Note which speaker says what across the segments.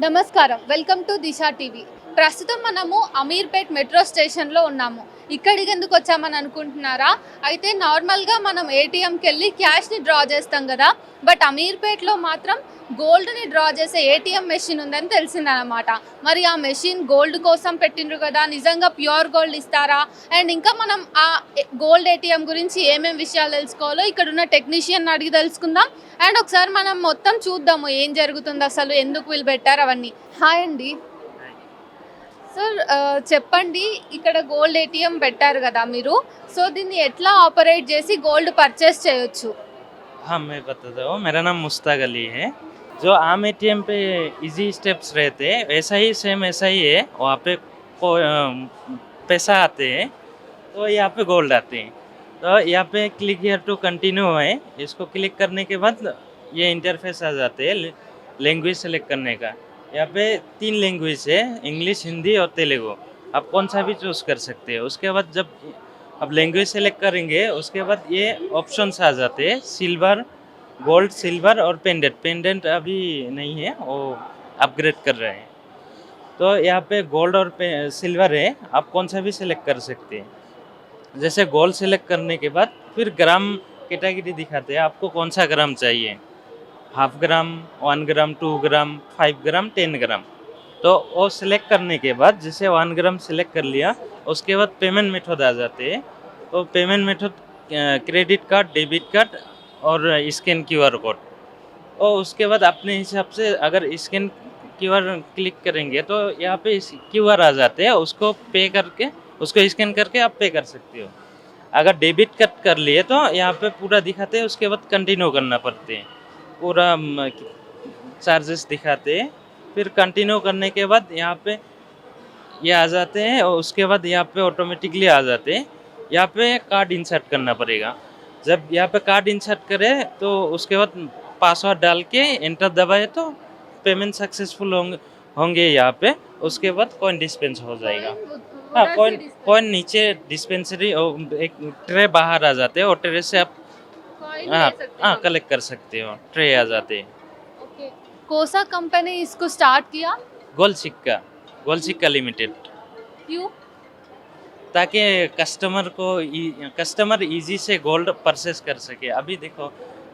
Speaker 1: నమస్కారం, welcome to Disha TV. ప్రస్తుతం మనము అమీర్పేట్ మెట్రో స్టేషన్లో ఉన్నాము. ఇక్కడికి ఎందుకు వచ్చామని అనుకుంటున్నారా? అయితే నార్మల్గా మనం ఏటీఎంకి వెళ్ళి క్యాష్ని డ్రా చేస్తాం కదా, బట్ అమీర్పేట్లో మాత్రం గోల్డ్ని డ్రా చేసే ఏటీఎం మెషిన్ ఉందని తెలిసిందనమాట. మరి ఆ మెషిన్ గోల్డ్ కోసం పెట్టిండ్రు కదా, నిజంగా ప్యూర్ గోల్డ్ ఇస్తారా? అండ్ ఇంకా మనం ఆ గోల్డ్ ఏటీఎం గురించి ఏమేమి విషయాలు తెలుసుకోవాలో ఇక్కడ ఉన్న టెక్నీషియన్ అడిగి తెలుసుకుందాం. అండ్ ఒకసారి మనం మొత్తం చూద్దాము ఏం జరుగుతుంది, అసలు ఎందుకు వీళ్ళు పెట్టారు అవన్నీ. హాయ్ అండి సార్, చెప్పండి, ఇక్కడ గోల్డ్ ఏటీఎం పెట్టారు కదా మీరు, సో దీన్ని ఎట్లా ఆపరేట్ చేసి గోల్డ్ పర్చేస్ చేయొచ్చు?
Speaker 2: हाँ, मैं बताता हूँ। मेरा नाम मुश्ताक अली है। जो आम एटीएम पे इजी स्टेप्स रहते हैं वैसा ही सेम ऐसा ही है। वहाँ पे पैसा आते हैं तो यहाँ पे गोल्ड आते हैं। तो यहाँ पे क्लिक हियर टू कंटिन्यू है, इसको क्लिक करने के बाद ये इंटरफेस आ जाते हैं लैंग्वेज सेलेक्ट करने का। यहाँ पे 3 लैंग्वेज है, इंग्लिश, हिंदी और तेलुगु। आप कौन सा भी चूज़ कर सकते हैं। उसके बाद जब अब लैंग्वेज सेलेक्ट करेंगे उसके बाद ये ऑप्शंस आ जाते हैं, सिल्वर, गोल्ड, सिल्वर और पेंडेंट अभी नहीं है, वो अपग्रेड कर रहे हैं। तो यहाँ पे गोल्ड और सिल्वर है, आप कौन सा भी सिलेक्ट कर सकते हैं। जैसे गोल्ड सेलेक्ट करने के बाद फिर ग्राम कैटेगरी दिखाते हैं, आपको कौन सा ग्राम चाहिए, 1/2 ग्राम, 1 ग्राम, 2 ग्राम, 5 ग्राम, 10 ग्राम। तो वो सिलेक्ट करने के बाद जैसे 1 ग्राम सिलेक्ट कर लिया, उसके बाद पेमेंट मेथड आ जाते हैं। तो payment method credit card, debit card और स्कैन क्यूआर कोड। और उसके बाद अपने हिसाब से अगर स्कैन क्यूआर क्लिक करेंगे तो यहाँ पे क्यूआर आ जाते हैं, उसको पे करके उसको स्कैन करके आप पे कर सकते हो। अगर डेबिट कार्ड कर लिए तो यहाँ पे पूरा दिखाते हैं, उसके बाद कंटिन्यू करना पड़ते हैं, पूरा चार्जेस दिखाते हैं। फिर कंटिन्यू करने के बाद यहाँ पे ये आ जाते हैं और उसके बाद यहाँ पे ऑटोमेटिकली आ जाते हैं। यहाँ पे कार्ड इंसर्ट करना पड़ेगा। जब यहाँ पे कार्ड इंसर्ट करें तो उसके बाद पासवर्ड डाल के एंटर दबाए तो पेमेंट सक्सेसफुल होंगे यहाँ पे। उसके बाद कॉइन डिस्पेंस हो जाएगा। हाँ, कॉइन नीचे डिस्पेंसरी एक ट्रे बाहर आ जाते हैं और ट्रे से आप हाँ कलेक्ट कर सकते हो, ट्रे आ जाते हैं।
Speaker 1: कोसा कंपनी इसको स्टार्ट किया?
Speaker 2: गोल्ड सिक्का लिमिटेड।
Speaker 1: क्यों?
Speaker 2: ताकि कस्टमर इजी से गोल्ड परचेस कर सके। अभी देखो,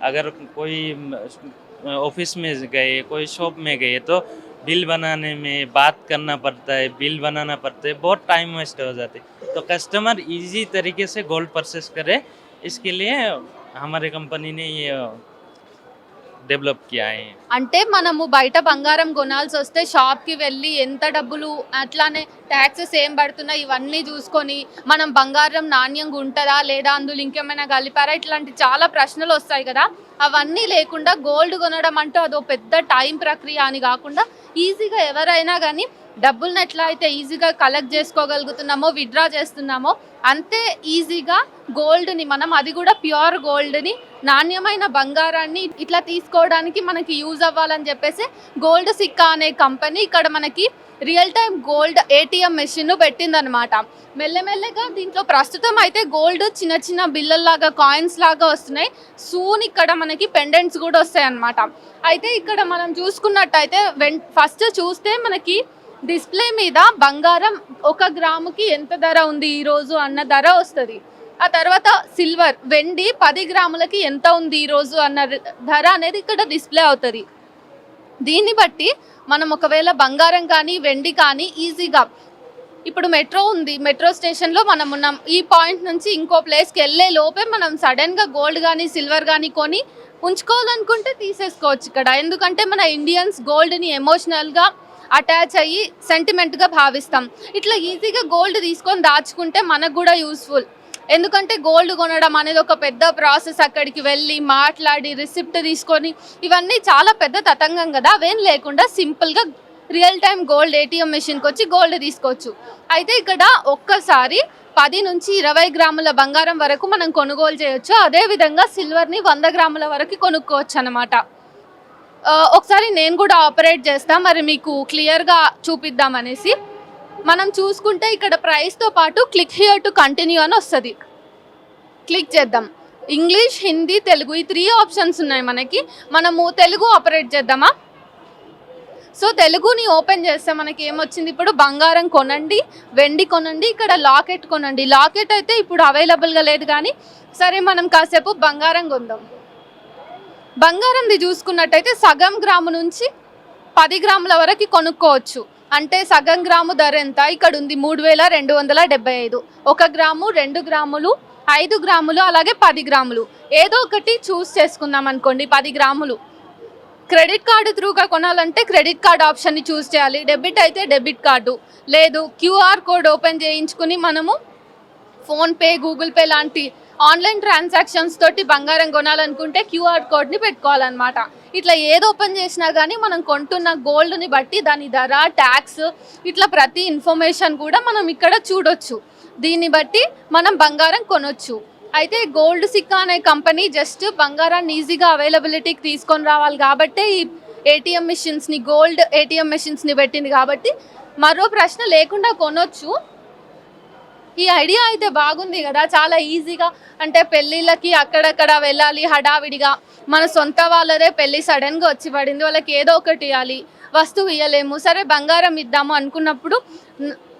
Speaker 2: अगर कोई ऑफिस में गए, कोई शॉप में गए तो बिल बनाने में बात करना पड़ता है, बिल बनाना पड़ता है, बहुत टाइम वेस्ट हो जाते। तो कस्टमर इजी तरीके से गोल्ड परचेस करे, इसके लिए हमारे कंपनी ने ये డెవలప్ किया है।
Speaker 1: అంటే మనము బయట బంగారం కొనాల్సి వస్తే షాప్కి వెళ్ళి ఎంత డబ్బులు, అట్లానే ట్యాక్సెస్ ఏం పడుతున్నాయి ఇవన్నీ చూసుకొని మనం బంగారం నాణ్యంగా ఉంటుందా లేదా, అందులో ఇంకేమైనా కలిపారా, ఇట్లాంటి చాలా ప్రశ్నలు వస్తాయి కదా. అవన్నీ లేకుండా గోల్డ్ కొనడం అంటూ అదో పెద్ద టైం ప్రక్రియ అని కాకుండా ఈజీగా ఎవరైనా కానీ డబ్బులను ఎట్లా అయితే ఈజీగా కలెక్ట్ చేసుకోగలుగుతున్నామో, విత్డ్రా చేస్తున్నామో, అంతే ఈజీగా గోల్డ్ని మనం, అది కూడా ప్యూర్ గోల్డ్ని, నాణ్యమైన బంగారాన్ని ఇట్లా తీసుకోవడానికి మనకి యూజ్ అవ్వాలని చెప్పేసి గోల్డ్ సిక్కా అనే కంపెనీ ఇక్కడ మనకి real time gold ATM machine పెట్టిందనమాట. మెల్లమెల్లగా దీంట్లో ప్రస్తుతం అయితే గోల్డ్ చిన్న చిన్న బిల్లల్లాగా, కాయిన్స్ లాగా వస్తున్నాయి. సూన్ ఇక్కడ మనకి పెండెంట్స్ కూడా వస్తాయి అన్నమాట. అయితే ఇక్కడ మనం చూసుకున్నట్టయితే ఫస్ట్ చూస్తే మనకి డిస్ప్లే మీద బంగారం 1 గ్రాముకి ఎంత ధర ఉంది ఈరోజు అన్న ధర వస్తుంది. ఆ తర్వాత సిల్వర్, వెండి 10 గ్రాములకి ఎంత ఉంది ఈరోజు అన్న ధర అనేది ఇక్కడ డిస్ప్లే అవుతుంది. దీన్ని బట్టి మనం ఒకవేళ బంగారం కానీ వెండి కానీ ఈజీగా, ఇప్పుడు మెట్రో ఉంది, మెట్రో స్టేషన్లో మనం ఉన్నాం, ఈ పాయింట్ నుంచి ఇంకో ప్లేస్కి వెళ్ళే లోపే మనం సడన్గా గోల్డ్ కానీ సిల్వర్ కానీ కొని ఉంచుకోవాలనుకుంటే తీసేసుకోవచ్చు ఇక్కడ. ఎందుకంటే మన ఇండియన్స్ గోల్డ్ని ఎమోషనల్గా అటాచ్ అయ్యి సెంటిమెంట్గా భావిస్తాం. ఇట్లా ఈజీగా గోల్డ్ తీసుకొని దాచుకుంటే మనకు కూడా యూస్ఫుల్. ఎందుకంటే గోల్డ్ కొనడం అనేది ఒక పెద్ద ప్రాసెస్, అక్కడికి వెళ్ళి మాట్లాడి రిసిప్ట్ తీసుకొని ఇవన్నీ చాలా పెద్ద తతంగం కదా. అవేం లేకుండా సింపుల్గా రియల్ టైం గోల్డ్ ఏటీఎం మెషిన్కి వచ్చి గోల్డ్ తీసుకోవచ్చు. అయితే ఇక్కడ ఒక్కసారి 10 నుంచి 20 గ్రాముల బంగారం వరకు మనం కొనుగోలు చేయొచ్చు. అదేవిధంగా సిల్వర్ని 100 గ్రాముల వరకు కొనుక్కోవచ్చు అన్నమాట. ఒకసారి నేను కూడా ఆపరేట్ చేస్తా, మరి మీకు క్లియర్గా చూపిద్దామనేసి. మనం చూసుకుంటే ఇక్కడ ప్రైస్తో పాటు క్లిక్ హియర్ టు కంటిన్యూ అని వస్తుంది. క్లిక్ చేద్దాం. ఇంగ్లీష్, హిందీ, తెలుగు, ఈ 3 ఆప్షన్స్ ఉన్నాయి మనకి. మనము తెలుగు ఆపరేట్ చేద్దామా? సో తెలుగుని ఓపెన్ చేస్తే మనకి ఏమొచ్చింది, ఇప్పుడు బంగారం కొనండి, వెండి కొనండి, ఇక్కడ లాకెట్ కొనండి. లాకెట్ అయితే ఇప్పుడు అవైలబుల్గా లేదు, కానీ సరే మనం కాసేపు బంగారం కొందాం. బంగారంది చూసుకున్నట్టయితే సగం గ్రాము నుంచి 10 గ్రాముల వరకు కొనుక్కోవచ్చు. అంటే సగం గ్రాము ధర ఎంత ఇక్కడ ఉంది, 3275. 1 గ్రాము, 2 గ్రాములు, 5 గ్రాములు, అలాగే 10 గ్రాములు. ఏదో ఒకటి చూస్ చేసుకుందాం అనుకోండి. 10 గ్రాములు క్రెడిట్ కార్డు త్రూగా కొనాలంటే క్రెడిట్ కార్డ్ ఆప్షన్ని చూస్ చేయాలి. డెబిట్ అయితే డెబిట్ కార్డు, లేదు క్యూఆర్ కోడ్ ఓపెన్ చేయించుకుని మనము ఫోన్పే, గూగుల్ పే లాంటి ఆన్లైన్ ట్రాన్సాక్షన్స్ తోటి బంగారం కొనాలనుకుంటే క్యూఆర్ కోడ్ని పెట్టుకోవాలన్నమాట. ఇట్లా ఏది ఓపెన్ చేసినా కానీ మనం కొంటున్న గోల్డ్ని బట్టి దాని ధర, ట్యాక్స్, ఇట్లా ప్రతి ఇన్ఫర్మేషన్ కూడా మనం ఇక్కడ చూడొచ్చు. దీన్ని బట్టి మనం బంగారం కొనొచ్చు. అయితే గోల్డ్ సిక్కా అనే కంపెనీ జస్ట్ బంగారాన్ని ఈజీగా అవైలబిలిటీకి తీసుకొని రావాలి కాబట్టి ఈ ఏటీఎం మెషిన్స్ని, గోల్డ్ ఏటీఎం మెషిన్స్ని పెట్టింది. కాబట్టి మరో ప్రశ్న లేకుండా కొనొచ్చు. ఈ ఐడియా అయితే బాగుంది కదా, చాలా ఈజీగా. అంటే పెళ్ళిళ్ళకి అక్కడక్కడ వెళ్ళాలి హడావిడిగా, మన సొంత వాళ్ళదే పెళ్ళి సడన్గా వచ్చి పడింది, వాళ్ళకి ఏదో ఒకటి ఇవ్వాలి, వస్తువు ఇవ్వలేము, సరే బంగారం ఇద్దాము అనుకున్నప్పుడు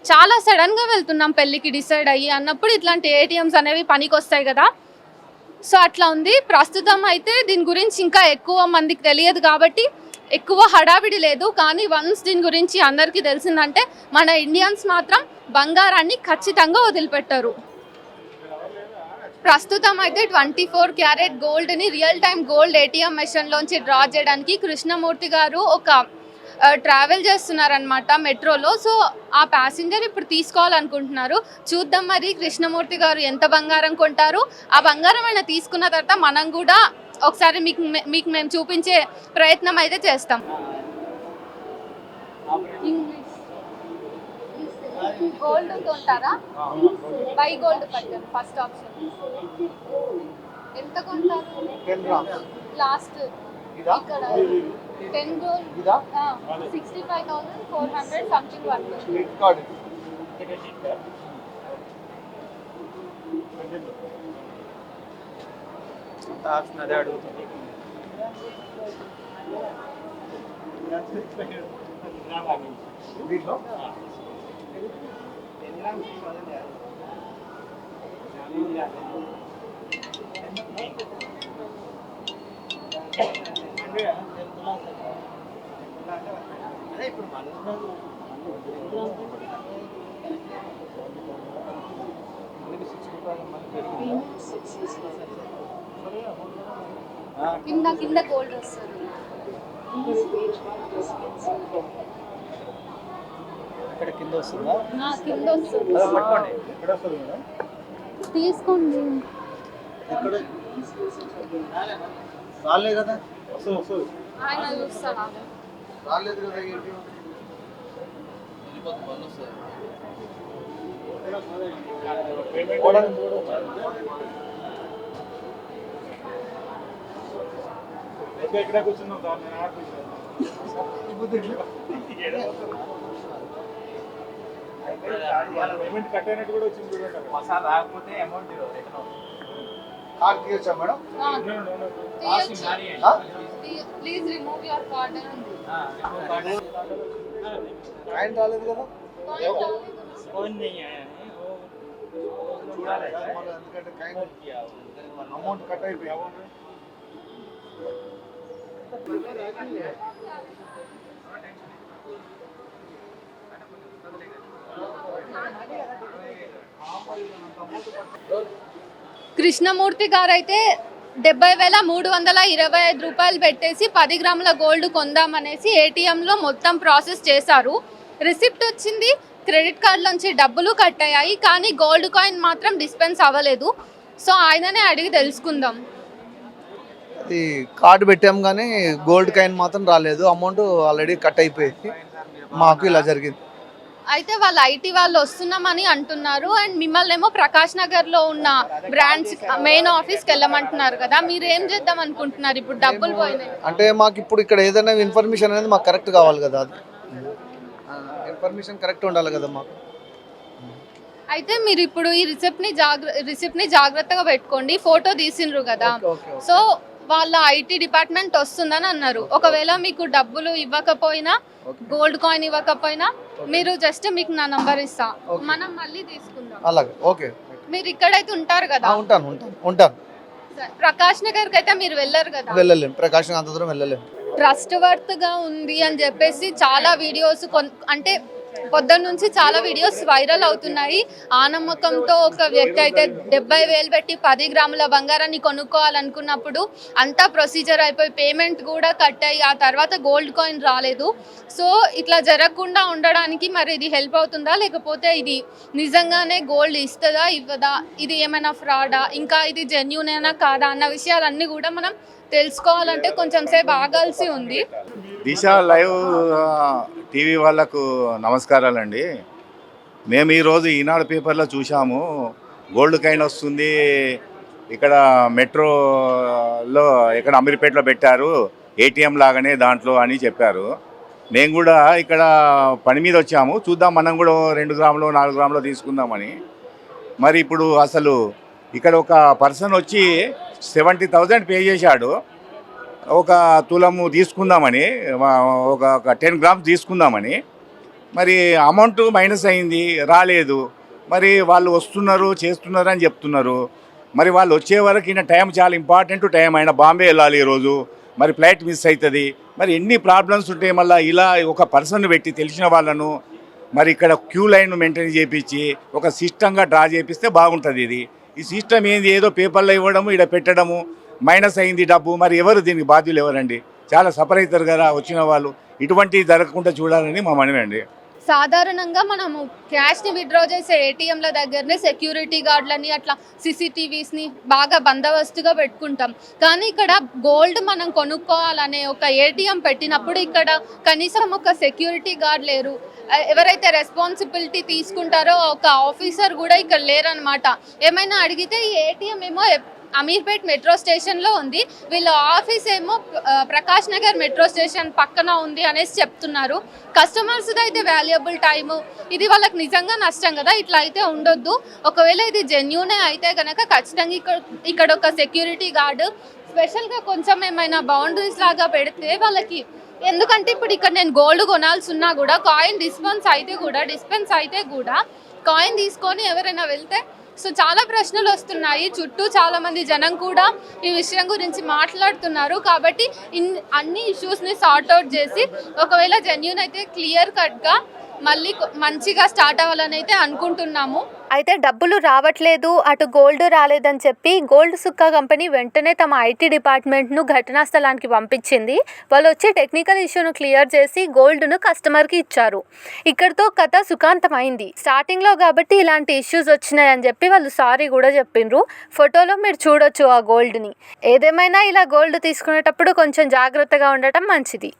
Speaker 1: చాలా సడన్గా వెళ్తున్నాం పెళ్ళికి డిసైడ్ అయ్యి అన్నప్పుడు ఇట్లాంటి ఏటీఎంస్ అనేవి పనికి వస్తాయి కదా. సో అట్లా ఉంది. ప్రస్తుతం అయితే దీని గురించి ఇంకా ఎక్కువ మందికి తెలియదు కాబట్టి ఎక్కువ హడావిడి లేదు. కానీ వన్స్ దీని గురించి అందరికీ తెలిసిందంటే మన ఇండియన్స్ మాత్రం బంగారాన్ని ఖచ్చితంగా వదిలిపెట్టరు. ప్రస్తుతం అయితే 24 క్యారెట్ గోల్డ్ని రియల్ టైం గోల్డ్ ఏటీఎం మెషిన్లోంచి డ్రా చేయడానికి కృష్ణమూర్తి గారు ఒక ట్రావెల్ చేస్తున్నారనమాట మెట్రోలో. సో ఆ ప్యాసింజర్ ఇప్పుడు తీసుకోవాలనుకుంటున్నారు. చూద్దాం మరి కృష్ణమూర్తి గారు ఎంత బంగారం కొంటారు. ఆ బంగారం ఆయన తీసుకున్న తర్వాత మనం కూడా ఒకసారి మీకు మేము చూపించే ప్రయత్నం అయితే చేస్తాం. గోల్డ్ కొంటారా? బై గోల్డ్ పట్టారు ఫస్ట్ ఆప్షన్. ఎంత కొంటారు? లాస్ట్ ఇక్కడ 10 గోల్డ్ 65,400 సంథింగ్ వర్త్.
Speaker 3: అదే అడుగుతుంది.
Speaker 1: కింద గోల్డ్ వస్తుంది.
Speaker 3: ఇక్కడ కింద వస్తుందా?
Speaker 1: కింద వస్తుంది.
Speaker 3: పట్టుకోండి. ఎక్కడ వస్తుంది మేడం?
Speaker 1: తీసుకోండి.
Speaker 3: ఎక్కడ రాలే కదా? వస్తుంది.
Speaker 1: ఆయన చూస్తారా?
Speaker 3: రాలేదు కదా.
Speaker 4: ఎక్కడ కూర్చున్నాం సార్, నేను పేమెంట్ కట్ అయినట్టు కూడా వచ్చింది చూడండి.
Speaker 3: మసాలా రాకపోతే అమౌంట్
Speaker 4: కార్డ్ తీయచ్చా madam?
Speaker 1: Please remove your card.
Speaker 4: Coin రాలేదు కదా? చూడాలి ఎందుకంటే కాయిన్ అమౌంట్ కట్ అయిపోయి.
Speaker 1: కృష్ణమూర్తి గారు అయితే 70,325 రూపాయలు పెట్టేసి 10 గ్రాముల గోల్డ్ కొందామనేసి ఏటీఎంలో మొత్తం ప్రాసెస్ చేశారు. రిసిప్ట్ వచ్చింది, క్రెడిట్ కార్డులోంచి డబ్బులు కట్ అయ్యాయి, కానీ గోల్డ్ కాయిన్ మాత్రం డిస్పెన్స్ అవ్వలేదు. సో ఆయననే అడిగి తెలుసుకుందాం.
Speaker 5: అది కార్డు పెట్టాం కానీ గోల్డ్ కాయిన్ మాత్రం రాలేదు. అమౌంట్ ఆల్రెడీ కట్ అయిపోయింది. మాకు ఇలా జరిగింది.
Speaker 1: అయితే వాళ్ళు ఐటీ వాళ్ళు వస్తున్నామని అంటున్నారు. అండ్ మిమ్మల్ని ఏమో ప్రకాష్ నగర్లో ఉన్న బ్రాంచ్ మెయిన్ ఆఫీస్కి వెళ్ళమంటున్నారు కదా, మీరు ఏం చేద్దాం అనుకుంటున్నారు? ఇప్పుడు డబ్బులు పోయినాయి
Speaker 5: అంటే మాకు ఇప్పుడు ఇక్కడ ఏదైనా ఇన్ఫర్మేషన్ అనేది మాకు కరెక్ట్ కావాలి కదా. అది ఇన్ఫర్మేషన్ కరెక్ట్ ఉండాలి కదా మాకు.
Speaker 1: అయితే మీరు ఇప్పుడు ఈ రిసిప్ట్ని జాగ్రత్తగా పెట్టుకోండి. ఫోటో తీసిండ్రు కదా, సో వాళ్ళ ఐటీ డిపార్ట్మెంట్ వస్తుందని అన్నారు. ఒకవేళ మీకు డబ్బులు ఇవ్వకపోయినా, గోల్డ్ కాయిన్ ఇవ్వకపోయినా మీరు జస్ట్ మీకు నా నంబర్ ఇస్తా, మనం మళ్ళీ తీసుకుందాం.
Speaker 5: అలాగే, ఓకే.
Speaker 1: మీరు ఇక్కడైతే ఉంటారు కదా?
Speaker 5: ఉంటాను.
Speaker 1: ప్రకాష్ నగర్కి అయితే మీరు వెళ్ళరు కదా?
Speaker 5: వెళ్ళలేము, ప్రకాశం అంత దూరం వెళ్ళలేము.
Speaker 1: ట్రస్ట్ వర్త్ గా ఉంది అని చెప్పేసి చాలా వీడియోస్ అంటే పొద్దున్న నుంచి చాలా వీడియోస్ వైరల్ అవుతున్నాయి. ఆ నమ్మకంతో ఒక వ్యక్తి అయితే 70,000 పెట్టి 10 గ్రాముల బంగారాన్ని కొనుక్కోవాలనుకున్నప్పుడు అంతా ప్రొసీజర్ అయిపోయి పేమెంట్ కూడా కట్ అయ్యి ఆ తర్వాత గోల్డ్ కాయిన్ రాలేదు. సో ఇట్లా జరగకుండా ఉండడానికి మరి ఇది హెల్ప్ అవుతుందా, లేకపోతే ఇది నిజంగానే గోల్డ్ ఇస్తుందా ఇవ్వదా, ఇది ఏమైనా ఫ్రాడా, ఇంకా ఇది జెన్యూన్ అయినా కాదా అన్న విషయాలన్నీ కూడా మనం తెలుసుకోవాలంటే కొంచెం సేపు ఆగాల్సి ఉంది.
Speaker 4: దిశ లైవ్ టీవీ వాళ్ళకు నమస్కారాలండి. మేము ఈరోజు ఈనాడు పేపర్లో చూసాము, గోల్డ్ కాయిన్ వస్తుంది ఇక్కడ మెట్రోలో, ఇక్కడ అమీర్పేటలో పెట్టారు, ఏటీఎం లాగానే దాంట్లో అని చెప్పారు. మేము కూడా ఇక్కడ పని మీద వచ్చాము, చూద్దాం మనం కూడా 2 గ్రాములు 4 గ్రాములు తీసుకుందామని. మరి ఇప్పుడు అసలు ఇక్కడ ఒక పర్సన్ వచ్చి 70,000 పే చేశాడు ఒక తులము తీసుకుందామని, ఒక 10 గ్రామ్స్ తీసుకుందామని. మరి అమౌంట్ మైనస్ అయింది, రాలేదు. మరి వాళ్ళు వస్తున్నారు చేస్తున్నారు అని చెప్తున్నారు. మరి వాళ్ళు వచ్చే వరకు ఈయన టైం చాలా ఇంపార్టెంట్ టైం, ఆయన బాంబే వెళ్ళాలి ఈరోజు, మరి ఫ్లైట్ మిస్ అవుతుంది. మరి ఎన్ని ప్రాబ్లమ్స్ ఉంటాయి. మళ్ళీ ఇలా ఒక పర్సన్ పెట్టి తెలిసిన వాళ్ళను మరి ఇక్కడ క్యూ లైన్ మెయింటైన్ చేయించి ఒక సిస్టంగా డ్రా చేపిస్తే బాగుంటుంది. ఈ సిస్టమ్ ఏంది, ఏదో పేపర్లో ఇవ్వడము, ఇక్కడ పెట్టడము, మైనస్ అయింది డబ్బు. మరి ఎవరు దీనికి బాధ్యులు ఎవరండి? చాలా సఫర్ అవుతారు కదా వచ్చిన వాళ్ళు. ఇటువంటి జరగకుండా చూడాలని మా మనవి అండి.
Speaker 1: సాధారణంగా మనము క్యాష్ని విత్డ్రా చేసే ఏటీఎంల దగ్గరనే సెక్యూరిటీ గార్డులని అట్లా CCTVsని బాగా బందోబస్తుగా పెట్టుకుంటాం. కానీ ఇక్కడ గోల్డ్ మనం కొనుక్కోవాలనే ఒక ఏటీఎం పెట్టినప్పుడు ఇక్కడ కనీసం ఒక సెక్యూరిటీ గార్డ్ లేరు. ఎవరైతే రెస్పాన్సిబిలిటీ తీసుకుంటారో ఒక ఆఫీసర్ కూడా ఇక్కడ లేరనమాట. ఏమైనా అడిగితే ఈ ఏటీఎం ఏమో అమీర్పేట్ మెట్రో స్టేషన్లో ఉంది, వీళ్ళ ఆఫీస్ ఏమో ప్రకాష్ నగర్ మెట్రో స్టేషన్ పక్కన ఉంది అనేసి చెప్తున్నారు. కస్టమర్స్ది అయితే వాల్యుబుల్ టైము, ఇది వాళ్ళకి నిజంగా నష్టం కదా. ఇట్లా అయితే ఉండొద్దు. ఒకవేళ ఇది జెన్యూనే అయితే కనుక ఖచ్చితంగా ఇక్కడ ఒక సెక్యూరిటీ గార్డు స్పెషల్గా కొంచెం ఏమైనా బౌండరీస్ లాగా పెడితే వాళ్ళకి, ఎందుకంటే ఇప్పుడు ఇక్కడ నేను గోల్డ్ కొనాల్సి ఉన్నా కూడా కాయిన్ డిస్పెన్స్ అయితే కూడా కాయిన్ తీసుకొని ఎవరైనా వెళ్తే సో చాలా ప్రశ్నలు వస్తున్నాయి. చుట్టూ చాలా మంది జనం కూడా ఈ విషయం గురించి మాట్లాడుతున్నారు. కాబట్టి అన్ని ఇష్యూస్ని సార్ట్అవుట్ చేసి ఒకవేళ జెన్యూన్ అయితే క్లియర్ కట్గా మళ్ళీ మంచిగా స్టార్ట్ అవ్వాలని అయితే అనుకుంటున్నాము. అయితే డబ్బులు రావట్లేదు, అటు గోల్డ్ రాలేదని చెప్పి గోల్డ్ సుక్కా కంపెనీ వెంటనే తమ ఐటీ డిపార్ట్మెంట్ను ఘటనా స్థలానికి పంపించింది. వాళ్ళు వచ్చి టెక్నికల్ ఇష్యూను క్లియర్ చేసి గోల్డ్ను కస్టమర్కి ఇచ్చారు. ఇక్కడితో కథ సుఖాంతమైంది. స్టార్టింగ్లో కాబట్టి ఇలాంటి ఇష్యూస్ వచ్చినాయని చెప్పి వాళ్ళు సారీ కూడా చెప్పిండ్రు. ఫోటోలో మీరు చూడొచ్చు ఆ గోల్డ్ని. ఏదేమైనా ఇలా గోల్డ్ తీసుకునేటప్పుడు కొంచెం జాగ్రత్తగా ఉండటం మంచిది.